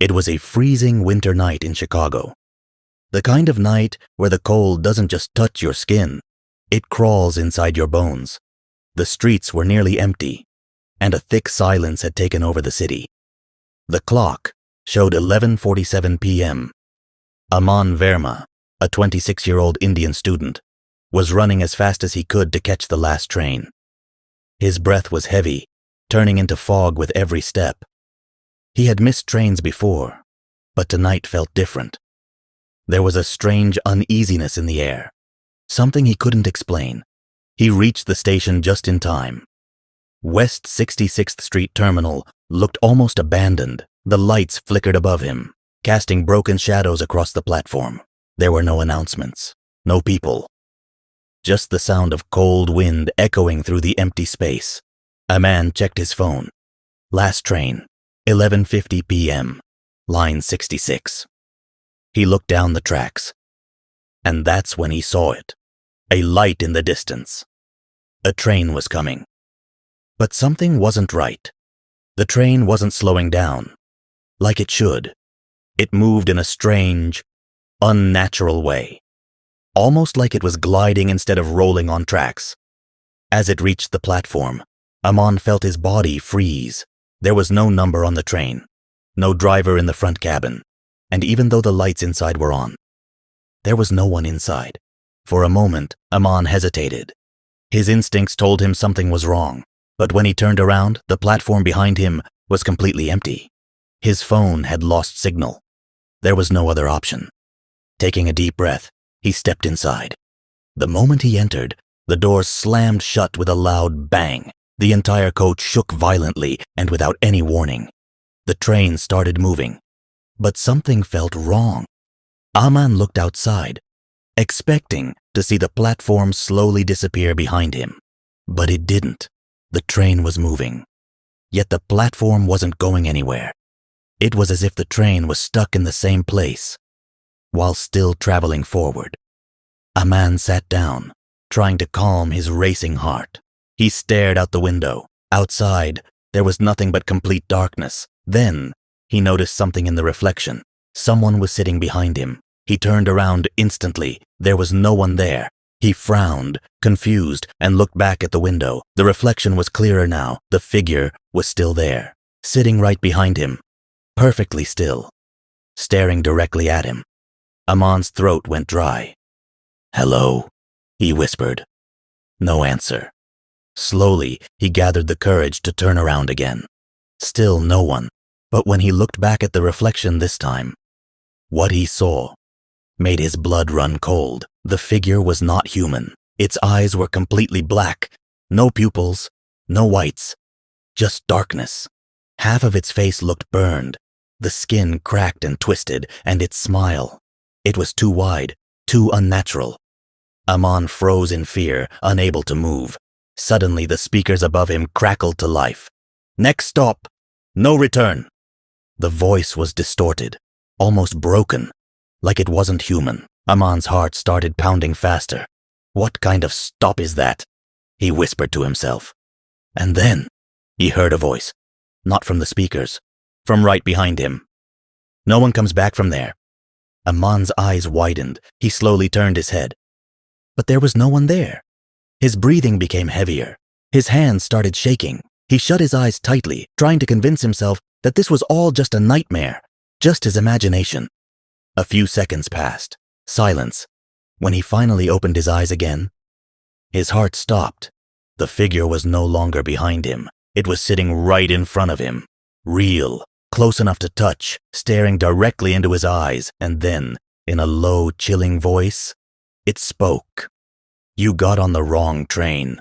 It was a freezing winter night in Chicago. The kind of night where the cold doesn't just touch your skin, it crawls inside your bones. The streets were nearly empty, and a thick silence had taken over the city. The clock showed 11:47 p.m. Aman Verma, a 26-year-old Indian student, was running as fast as he could to catch the last train. His breath was heavy, turning into fog with every step. He had missed trains before, but tonight felt different. There was a strange uneasiness in the air, something he couldn't explain. He reached the station just in time. West 66th Street Terminal looked almost abandoned. The lights flickered above him, casting broken shadows across the platform. There were no announcements, no people. Just the sound of cold wind echoing through the empty space. A man checked his phone. Last train, 11:50 p.m., line 66. He looked down the tracks, and that's when he saw it. A light in the distance. A train was coming. But something wasn't right. The train wasn't slowing down, like it should. It moved in a strange, unnatural way, almost like it was gliding instead of rolling on tracks. As it reached the platform, Aman felt his body freeze. There was no number on the train, no driver in the front cabin, and even though the lights inside were on, there was no one inside. For a moment, Aman hesitated. His instincts told him something was wrong, but when he turned around, the platform behind him was completely empty. His phone had lost signal. There was no other option. Taking a deep breath, he stepped inside. The moment he entered, the doors slammed shut with a loud bang. The entire coach shook violently and without any warning. The train started moving, but something felt wrong. Aman looked outside, expecting to see the platform slowly disappear behind him. But it didn't. The train was moving, yet the platform wasn't going anywhere. It was as if the train was stuck in the same place, while still traveling forward. Aman sat down, trying to calm his racing heart. He stared out the window. Outside, there was nothing but complete darkness. Then, he noticed something in the reflection. Someone was sitting behind him. He turned around instantly. There was no one there. He frowned, confused, and looked back at the window. The reflection was clearer now. The figure was still there, sitting right behind him, perfectly still, staring directly at him. Aman's throat went dry. "Hello," he whispered. No answer. Slowly, he gathered the courage to turn around again. Still no one. But when he looked back at the reflection this time, what he saw made his blood run cold. The figure was not human. Its eyes were completely black. No pupils, no whites, just darkness. Half of its face looked burned. The skin cracked and twisted, and its smile, it was too wide, too unnatural. Aman froze in fear, unable to move. Suddenly, the speakers above him crackled to life. "Next stop, no return." The voice was distorted, almost broken, like it wasn't human. Aman's heart started pounding faster. "What kind of stop is that?" he whispered to himself. And then, he heard a voice, not from the speakers, from right behind him. "No one comes back from there." Aman's eyes widened. He slowly turned his head. But there was no one there. His breathing became heavier. His hands started shaking. He shut his eyes tightly, trying to convince himself that this was all just a nightmare, just his imagination. A few seconds passed. Silence. When he finally opened his eyes again, his heart stopped. The figure was no longer behind him. It was sitting right in front of him. Real, close enough to touch, staring directly into his eyes, and then, in a low, chilling voice, it spoke. "You got on the wrong train.